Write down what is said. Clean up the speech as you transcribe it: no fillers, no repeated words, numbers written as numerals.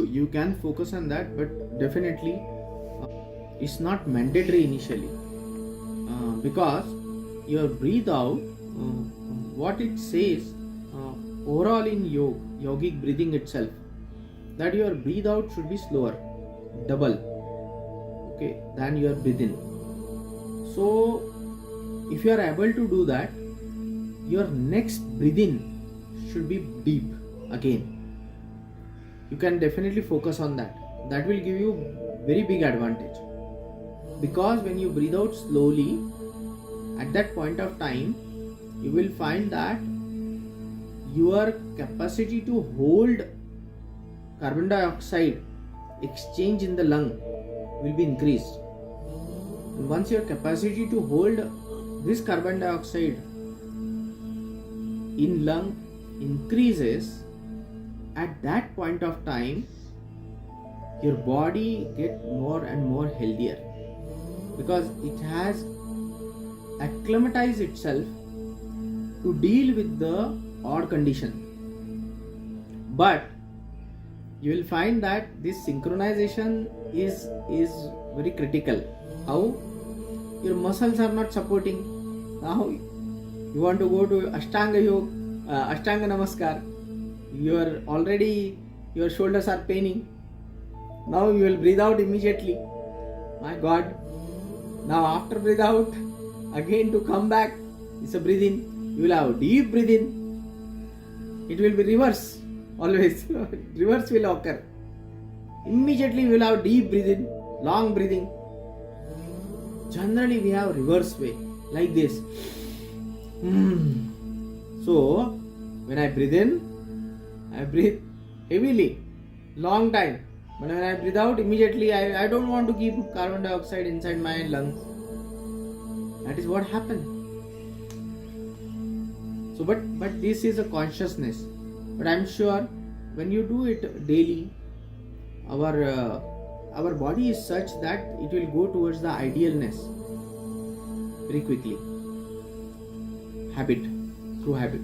you can focus on that, but definitely it's not mandatory initially, because your breathe out, what it says overall in yogic breathing itself, that your breathe out should be slower, double, okay, than your breathe in. So if you are able to do that, your next breathe in should be deep again. You can definitely focus on that. That will give you very big advantage, because when you breathe out slowly, at that point of time you will find that your capacity to hold carbon dioxide exchange in the lung will be increased. And once your capacity to hold this carbon dioxide in lung increases, at that point of time your body get more and more healthier, because it has acclimatized itself to deal with the odd condition. But you will find that this synchronization is very critical. How? Your muscles are not supporting. Now you want to go to Ashtanga Yoga, Ashtanga Namaskar, your shoulders are paining. Now you will breathe out immediately. My God. Now after breathe out, again to come back, it's a breathe in. You will have deep breathe in. It will be reverse always. Reverse will occur. Immediately you will have deep breathe in, long breathing. Generally we have reverse way, like this. So when I breathe in, I breathe heavily, long time. But when I breathe out, immediately I don't want to keep carbon dioxide inside my lungs. That is what happens. So but this is a consciousness. But I am sure when you do it daily, our body is such that it will go towards the idealness very quickly. Habit, through habit.